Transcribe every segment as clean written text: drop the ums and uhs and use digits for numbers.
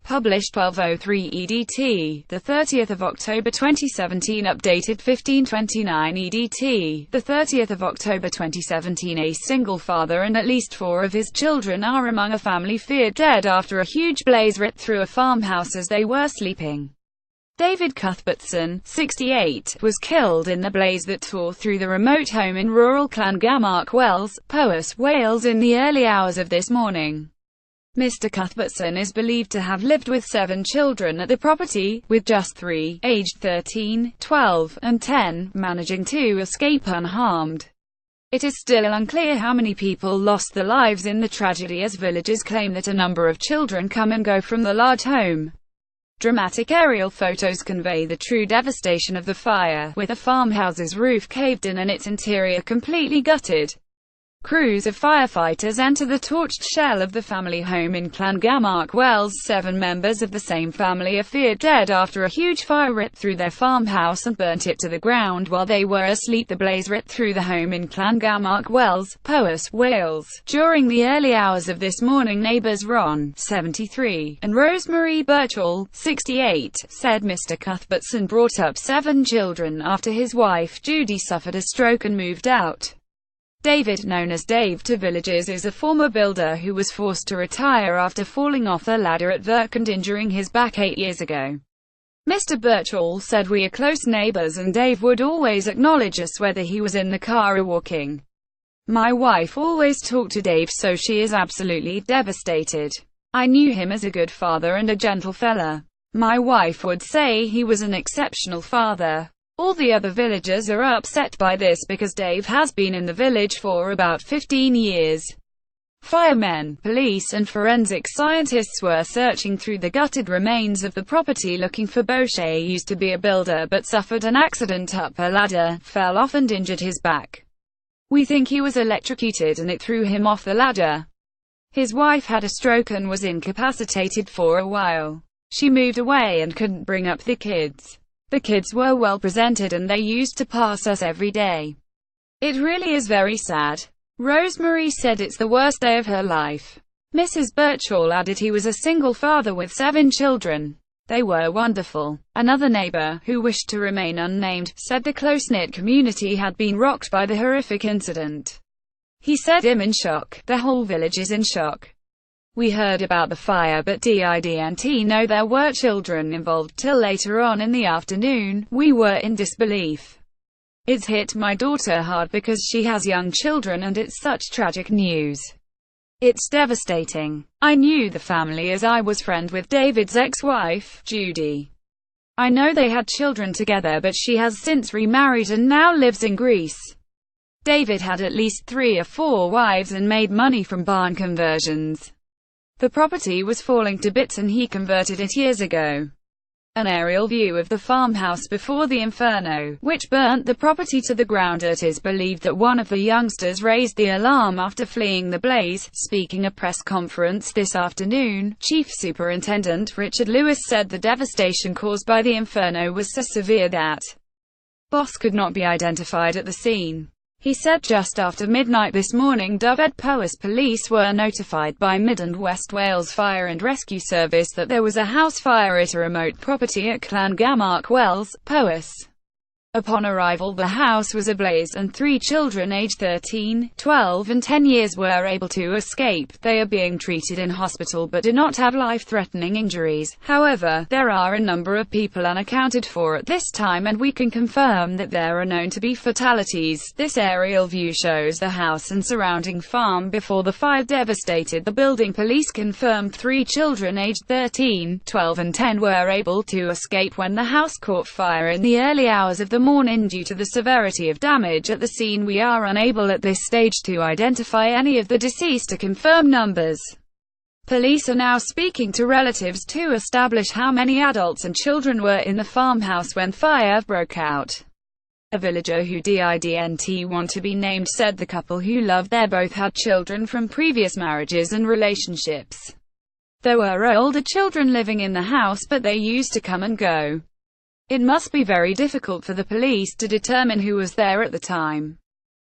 Published 12:03 EDT, the 30th of October 2017. Updated 15:29 EDT, the 30th of October 2017. A single father and at least 4 of his children are among a family feared dead after a huge blaze ripped through a farmhouse as they were sleeping. David Cuthbertson, 68, was killed in the blaze that tore through the remote home in rural Llangammarch Wells, Powys, Wales in the early hours of this morning. Mr. Cuthbertson is believed to have lived with 7 children at the property, with just 3, aged 13, 12, and 10, managing to escape unharmed. It is still unclear how many people lost their lives in the tragedy, as villagers claim that a number of children come and go from the large home. Dramatic aerial photos convey the true devastation of the fire, with the farmhouse's roof caved in and its interior completely gutted. Crews of firefighters enter the torched shell of the family home in Llangammarch Wells. 7 members of the same family are feared dead after a huge fire ripped through their farmhouse and burnt it to the ground while they were asleep. The blaze ripped through the home in Llangammarch Wells, Powys, Wales. During the early hours of this morning, neighbours Ron, 73, and Rosemary Birchall, 68, said Mr. Cuthbertson brought up 7 children after his wife Judy suffered a stroke and moved out. David, known as Dave to villagers, is a former builder who was forced to retire after falling off a ladder at work and injuring his back 8 years ago. Mr. Birchall said, "We are close neighbors and Dave would always acknowledge us whether he was in the car or walking. My wife always talked to Dave, so she is absolutely devastated. I knew him as a good father and a gentle fella. My wife would say he was an exceptional father. All the other villagers are upset by this because Dave has been in the village for about 15 years. Firemen, police and forensic scientists were searching through the gutted remains of the property looking for Boucher. Used to be a builder but suffered an accident up a ladder, fell off and injured his back. We think he was electrocuted and it threw him off the ladder. His wife had a stroke and was incapacitated for a while. She moved away and couldn't bring up the kids. The kids were well presented and they used to pass us every day. It really is very sad." Rosemary said it's the worst day of her life. Mrs. Birchall added he was a single father with 7 children. They were wonderful. Another neighbor, who wished to remain unnamed, said the close-knit community had been rocked by the horrific incident. He said, "I'm in shock. The whole village is in shock. We heard about the fire but didn't know there were children involved till later on in the afternoon. We were in disbelief. It's hit my daughter hard because she has young children and it's such tragic news. It's devastating. I knew the family as I was friend with David's ex-wife, Judy. I know they had children together but she has since remarried and now lives in Greece. David had at least 3 or 4 wives and made money from barn conversions. The property was falling to bits and he converted it years ago." An aerial view of the farmhouse before the inferno, which burnt the property to the ground. It is believed that one of the youngsters raised the alarm after fleeing the blaze. Speaking at a press conference this afternoon, Chief Superintendent Richard Lewis said the devastation caused by the inferno was so severe that boss could not be identified at the scene. He said just after midnight this morning, Dyfed Powys police were notified by Mid and West Wales Fire and Rescue Service that there was a house fire at a remote property at Llangammarch Wells, Powys. Upon arrival, the house was ablaze and 3 children aged 13, 12 and 10 years were able to escape. They are being treated in hospital but do not have life-threatening injuries. However, there are a number of people unaccounted for at this time and we can confirm that there are known to be fatalities. This aerial view shows the house and surrounding farm before the fire devastated the building. Police confirmed 3 children aged 13, 12 and 10 were able to escape when the house caught fire in the early hours of the morning. Due to the severity of damage at the scene, we are unable at this stage to identify any of the deceased or confirm numbers. Police are now speaking to relatives to establish how many adults and children were in the farmhouse when fire broke out. A villager who didn't want to be named said the couple who loved there both had children from previous marriages and relationships. There were older children living in the house but they used to come and go. It must be very difficult for the police to determine who was there at the time.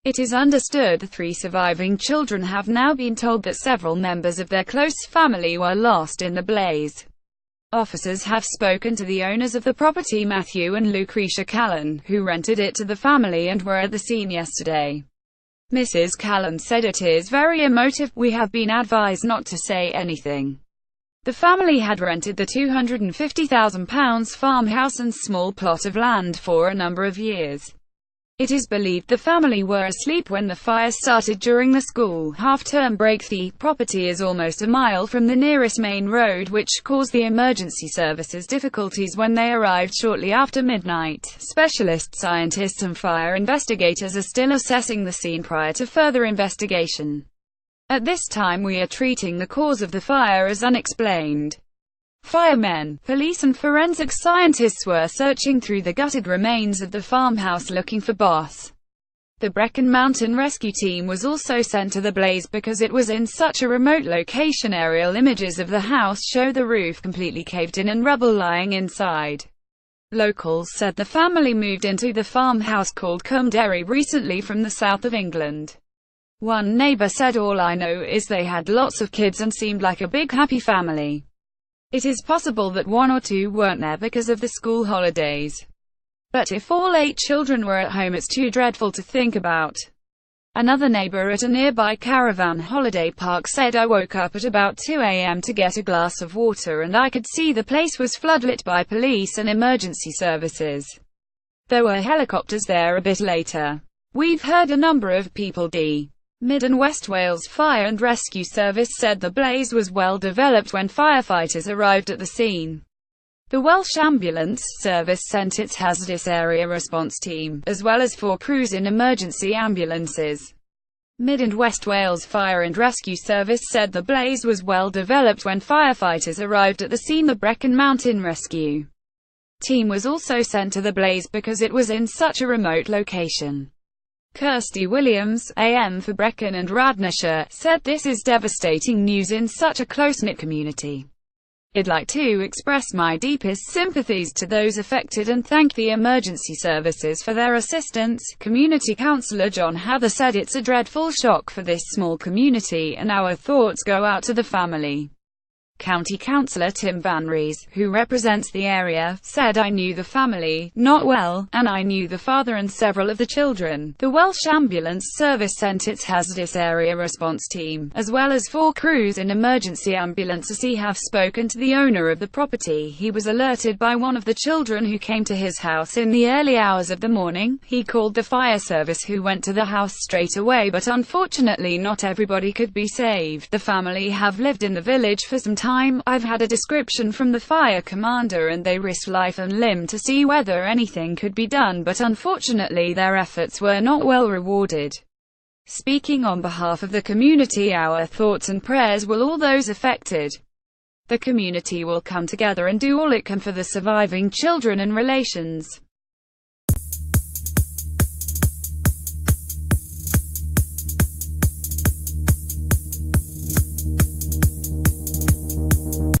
It is understood the 3 surviving children have now been told that several members of their close family were lost in the blaze. Officers have spoken to the owners of the property, Matthew and Lucretia Callan, who rented it to the family and were at the scene yesterday. Mrs. Callan said, "It is very emotive. We have been advised not to say anything." The family had rented the £250,000 farmhouse and small plot of land for a number of years. It is believed the family were asleep when the fire started during the school half-term break. The property is almost a mile from the nearest main road, which caused the emergency services difficulties when they arrived shortly after midnight. Specialist scientists and fire investigators are still assessing the scene prior to further investigation. At this time we are treating the cause of the fire as unexplained. Firemen, police and forensic scientists were searching through the gutted remains of the farmhouse looking for Boss. The Brecon Mountain Rescue Team was also sent to the blaze because it was in such a remote location. Aerial images of the house show the roof completely caved in and rubble lying inside. Locals said the family moved into the farmhouse called Cumderry recently from the south of England. One neighbor said, "All I know is they had lots of kids and seemed like a big happy family. It is possible that one or two weren't there because of the school holidays. But if all 8 children were at home, it's too dreadful to think about." Another neighbor at a nearby caravan holiday park said, "I woke up at about 2 a.m. to get a glass of water and I could see the place was floodlit by police and emergency services. There were helicopters there a bit later. We've heard a number of people." Mid and West Wales Fire and Rescue Service said the blaze was well developed when firefighters arrived at the scene. The Welsh Ambulance Service sent its hazardous area response team, as well as 4 crews in emergency ambulances. Mid and West Wales Fire and Rescue Service said the blaze was well developed when firefighters arrived at the scene. The Brecon Mountain Rescue Team was also sent to the blaze because it was in such a remote location. Kirsty Williams, AM for Brecon and Radnorshire, said, "This is devastating news in such a close-knit community. I'd like to express my deepest sympathies to those affected and thank the emergency services for their assistance." Community Councillor John Hather said, "It's a dreadful shock for this small community and our thoughts go out to the family." County Councillor Tim Van Rees, who represents the area, said, "I knew the family, not well, and I knew the father and several of the children." The Welsh Ambulance Service sent its hazardous area response team, as well as 4 crews in emergency ambulances. He have spoken to the owner of the property. He was alerted by one of the children who came to his house in the early hours of the morning. He called the fire service, who went to the house straight away, but unfortunately not everybody could be saved. The family have lived in the village for some time. I've had a description from the fire commander and they risked life and limb to see whether anything could be done, but unfortunately their efforts were not well rewarded. Speaking on behalf of the community, our thoughts and prayers will all those affected. The community will come together and do all it can for the surviving children and relations.